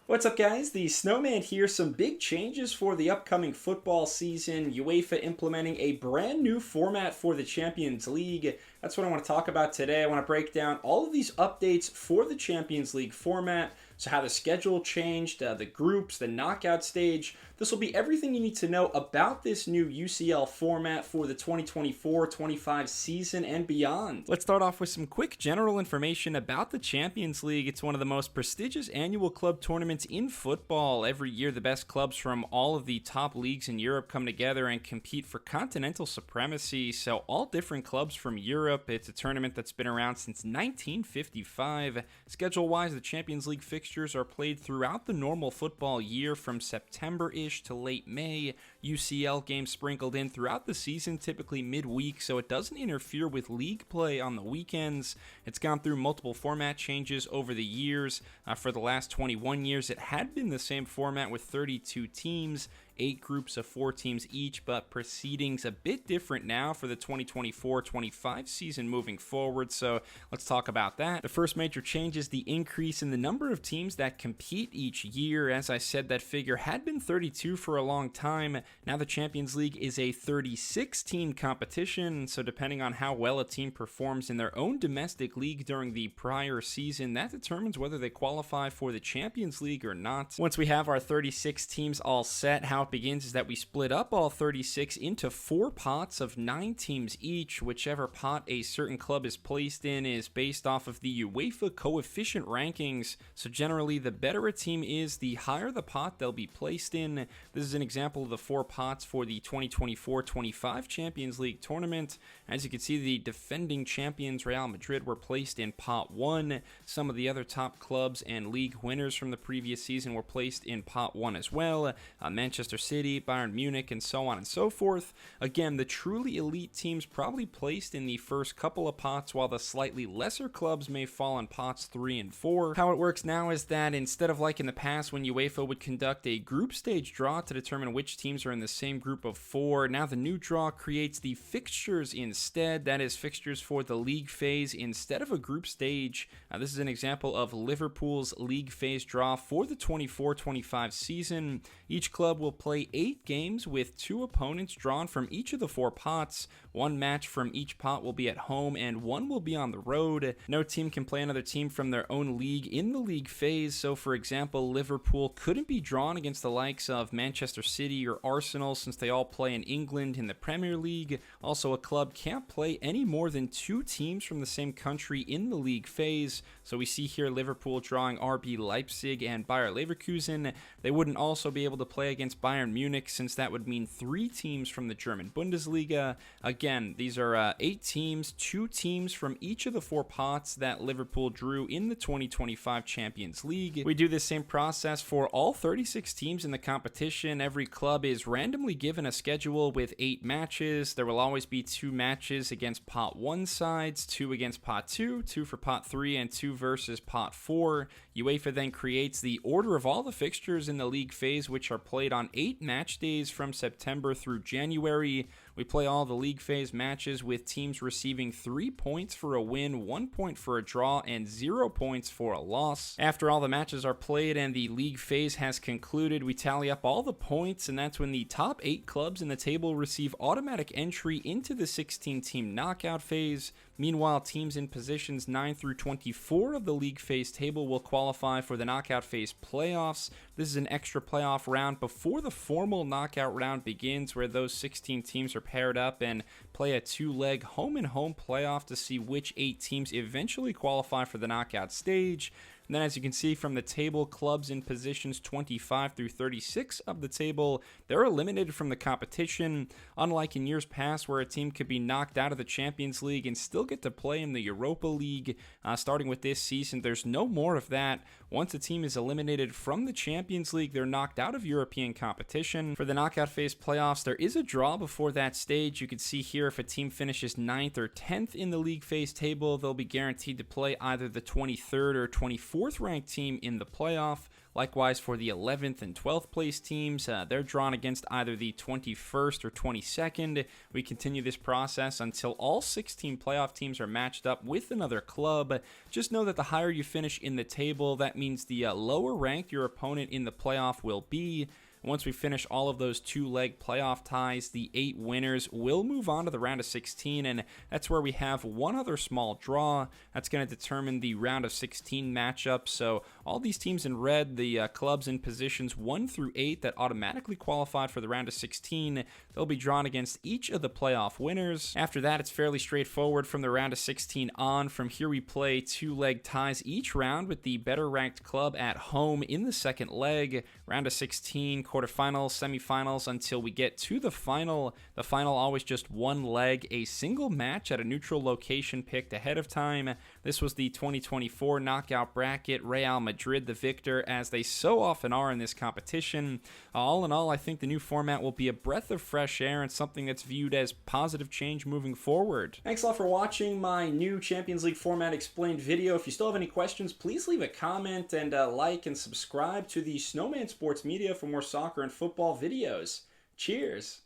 What's up, guys? The Snowman here. Some big changes for the upcoming football season. UEFA implementing a brand new format for the Champions League. That's what I want to talk about today. I want to break down all of these updates for the Champions League format. So how the schedule changed, the groups, the knockout stage. This will be everything you need to know about this new UCL format for the 2024-25 season and beyond. Let's start off with some quick general information about the Champions League. It's one of the most prestigious annual club tournaments in football. Every year, the best clubs from all of the top leagues in Europe come together and compete for continental supremacy. So all different clubs from Europe. It's a tournament that's been around since 1955. Schedule-wise, the Champions League fixtures are played throughout the normal football year from September-ish to late May. UCL games sprinkled in throughout the season, typically midweek, so it doesn't interfere with league play on the weekends. It's gone through multiple format changes over the years. For the last 21 years, it had been the same format with 32 teams. 8 groups of 4 teams each, but proceedings a bit different now for the 2024-25 season moving forward, so let's talk about that. The first major change is the increase in the number of teams that compete each year. As I said, that figure had been 32 for a long time. Now the Champions League is a 36-team competition, so depending on how well a team performs in their own domestic league during the prior season, that determines whether they qualify for the Champions League or not. Once we have our 36 teams all set, how it begins is that we split up all 36 into 4 pots of 9 teams each. Whichever pot a certain club is placed in is based off of the UEFA coefficient rankings. So generally, the better a team is, the higher the pot they'll be placed in. This is an example of the 4 pots for the 2024-25 Champions League tournament. As you can see, the defending champions Real Madrid were placed in pot 1. Some of the other top clubs and league winners from the previous season were placed in pot 1 as well. Manchester City, Bayern Munich, and so on and so forth. Again, the truly elite teams probably placed in the first couple of pots, while the slightly lesser clubs may fall in pots 3 and 4. How it works now is that instead of like in the past when UEFA would conduct a group stage draw to determine which teams are in the same group of 4, now the new draw creates the fixtures instead. That is fixtures for the league phase instead of a group stage. This is an example of Liverpool's league phase draw for the 24-25 season. Each club will play 8 games with 2 opponents drawn from each of the 4 pots. 1 match from each pot will be at home and 1 will be on the road. No team can play another team from their own league in the league phase. So for example, Liverpool couldn't be drawn against the likes of Manchester City or Arsenal since they all play in England in the Premier League. Also, a club can't play any more than 2 teams from the same country in the league phase. So we see here Liverpool drawing RB Leipzig and Bayer Leverkusen. They wouldn't also be able to play against Bayern Munich since that would mean 3 teams from the German Bundesliga. Again, these are 8 teams, 2 teams from each of the 4 pots that Liverpool drew in the 2025 Champions League. We do the same process for all 36 teams in the competition. Every club is randomly given a schedule with 8 matches. There will always be 2 matches against pot 1 sides, 2 against pot 2, 2 for pot 3, and 2 versus pot 4. UEFA then creates the order of all the fixtures in the league phase, which are played on 8 match days from September through January. We play all the league phase matches with teams receiving 3 points for a win, 1 point for a draw, and 0 points for a loss. After all the matches are played and the league phase has concluded, we tally up all the points, and that's when the top 8 clubs in the table receive automatic entry into the 16-team knockout phase. Meanwhile, teams in positions 9 through 24 of the league phase table will qualify for the knockout phase playoffs. This is an extra playoff round before the formal knockout round begins, where those 16 teams are paired up and play a 2-leg home-and-home playoff to see which 8 teams eventually qualify for the knockout stage. And then as you can see from the table, clubs in positions 25 through 36 of the table, they're eliminated from the competition. Unlike in years past where a team could be knocked out of the Champions League and still get to play in the Europa League, starting with this season, there's no more of that. Once a team is eliminated from the Champions League, they're knocked out of European competition. For the knockout phase playoffs, there is a draw before that stage. You can see here if a team finishes 9th or 10th in the league phase table, they'll be guaranteed to play either the 23rd or 24th ranked team in the playoff. Likewise, for the 11th and 12th place teams, they're drawn against either the 21st or 22nd. We continue this process until all 16 playoff teams are matched up with another club. Just know that the higher you finish in the table, that means the lower ranked your opponent in the playoff will be. Once we finish all of those two-leg playoff ties, the 8 winners will move on to the round of 16, and that's where we have one other small draw. That's going to determine the round of 16 matchup. So all these teams in red, the clubs in positions 1 through 8 that automatically qualified for the round of 16, they'll be drawn against each of the playoff winners. After that, it's fairly straightforward from the round of 16 on. From here, we play two-leg ties each round with the better-ranked club at home in the second leg. Round of 16, quarterfinals, semifinals, until we get to the final. The final always just one leg, a single match at a neutral location picked ahead of time. This was the 2024 knockout bracket. Real Madrid the victor, as they so often are in this competition. All in all, I think the new format will be a breath of fresh air and something that's viewed as positive change moving forward. Thanks a lot for watching my new Champions League format explained video. If you still have any questions, please leave a comment and like and subscribe to the Snowman Sports Media for more soccer and football videos. Cheers!